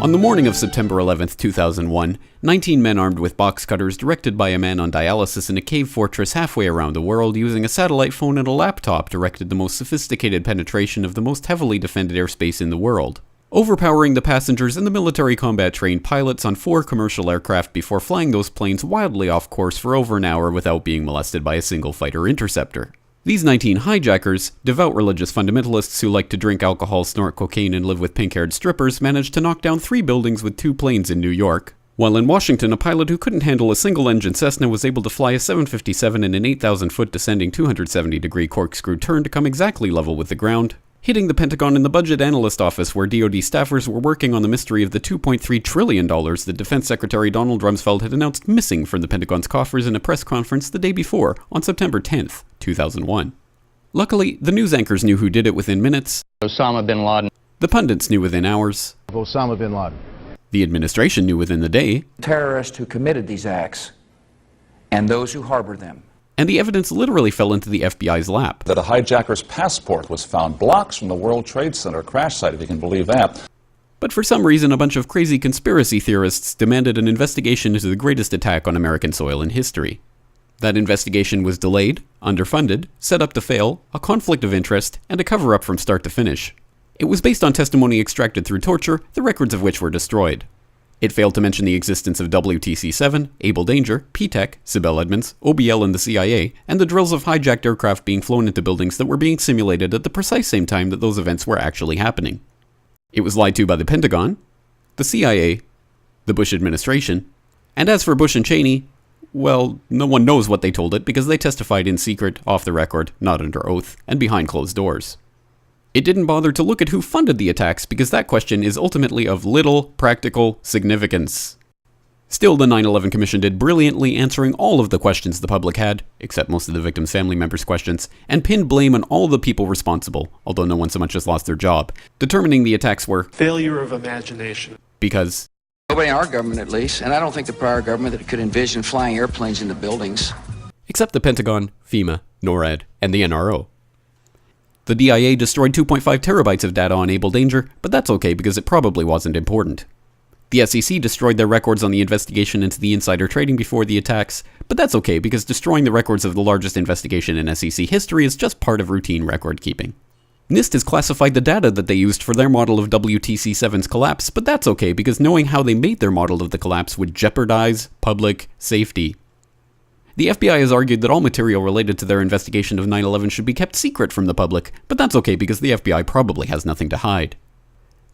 On the morning of September 11, 2001, 19 men armed with box cutters, directed by a man on dialysis in a cave fortress halfway around the world using a satellite phone and a laptop, directed the most sophisticated penetration of the most heavily defended airspace in the world, overpowering the passengers and the military combat-trained pilots on 4 commercial aircraft before flying those planes wildly off course for over an hour without being molested by a single fighter interceptor. These 19 hijackers, devout religious fundamentalists who like to drink alcohol, snort cocaine, and live with pink-haired strippers, managed to knock down 3 buildings with 2 planes in New York, while in Washington, a pilot who couldn't handle a single-engine Cessna was able to fly a 757 in an 8,000-foot descending 270-degree corkscrew turn to come exactly level with the ground, hitting the Pentagon in the Budget Analyst Office where DoD staffers were working on the mystery of the $2.3 trillion that Defense Secretary Donald Rumsfeld had announced missing from the Pentagon's coffers in a press conference the day before, on September 10th, 2001. Luckily, the news anchors knew who did it within minutes. Osama bin Laden. The pundits knew within hours. Osama bin Laden. The administration knew within the day. Terrorists who committed these acts and those who harbor them. And the evidence literally fell into the FBI's lap. That a hijacker's passport was found blocks from the World Trade Center crash site, if you can believe that. But for some reason, a bunch of crazy conspiracy theorists demanded an investigation into the greatest attack on American soil in history. That investigation was delayed, underfunded, set up to fail, a conflict of interest, and a cover-up from start to finish. It was based on testimony extracted through torture, the records of which were destroyed. It failed to mention the existence of WTC-7, Able Danger, P-TECH, Sibel Edmonds, OBL and the CIA, and the drills of hijacked aircraft being flown into buildings that were being simulated at the precise same time that those events were actually happening. It was lied to by the Pentagon, the CIA, the Bush administration, and as for Bush and Cheney, well, no one knows what they told it because they testified in secret, off the record, not under oath, and behind closed doors. It didn't bother to look at who funded the attacks because that question is ultimately of little practical significance. Still, the 9/11 Commission did brilliantly, answering all of the questions the public had, except most of the victims' family members' questions, and pinned blame on all the people responsible, although no one so much as lost their job, determining the attacks were failure of imagination. Because nobody in our government, at least, and I don't think the prior government that could envision flying airplanes into buildings. Except the Pentagon, FEMA, NORAD, and the NRO. The DIA destroyed 2.5 terabytes of data on Able Danger, but that's okay because it probably wasn't important. The SEC destroyed their records on the investigation into the insider trading before the attacks, but that's okay because destroying the records of the largest investigation in SEC history is just part of routine record keeping. NIST has classified the data that they used for their model of WTC-7's collapse, but that's okay because knowing how they made their model of the collapse would jeopardize public safety. The FBI has argued that all material related to their investigation of 9/11 should be kept secret from the public, but that's okay because the FBI probably has nothing to hide.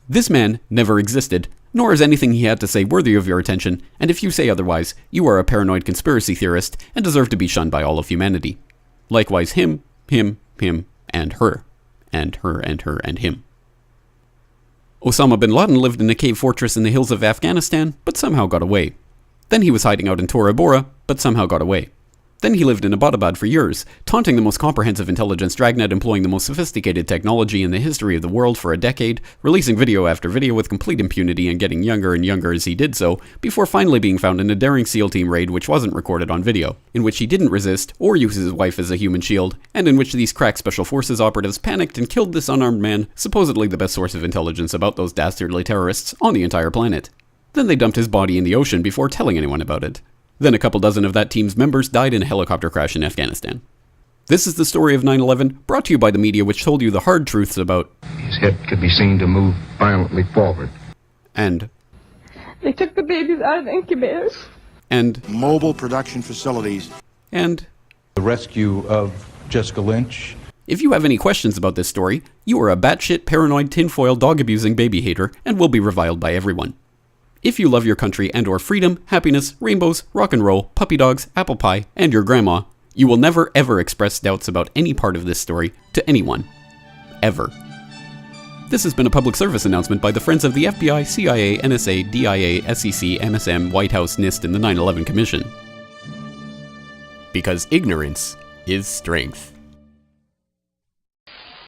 This man never existed, nor is anything he had to say worthy of your attention, and if you say otherwise, you are a paranoid conspiracy theorist and deserve to be shunned by all of humanity. Likewise him, and her, and her, and her, and him. Osama bin Laden lived in a cave fortress in the hills of Afghanistan, but somehow got away. Then he was hiding out in Tora Bora, but somehow got away. Then he lived in Abbottabad for years, taunting the most comprehensive intelligence dragnet employing the most sophisticated technology in the history of the world for a decade, releasing video after video with complete impunity and getting younger and younger as he did so, before finally being found in a daring SEAL team raid which wasn't recorded on video, in which he didn't resist or use his wife as a human shield, and in which these crack special forces operatives panicked and killed this unarmed man, supposedly the best source of intelligence about those dastardly terrorists on the entire planet. Then they dumped his body in the ocean before telling anyone about it. Then a couple dozen of that team's members died in a helicopter crash in Afghanistan. This is the story of 9/11, brought to you by the media which told you the hard truths about his head could be seen to move violently forward. And they took the babies out of incubators. And mobile production facilities. And the rescue of Jessica Lynch. If you have any questions about this story, you are a batshit paranoid tinfoil dog-abusing baby hater and will be reviled by everyone. If you love your country and or freedom, happiness, rainbows, rock and roll, puppy dogs, apple pie, and your grandma, you will never ever express doubts about any part of this story to anyone. Ever. This has been a public service announcement by the Friends of the FBI, CIA, NSA, DIA, SEC, MSM, White House, NIST, and the 9/11 Commission. Because ignorance is strength.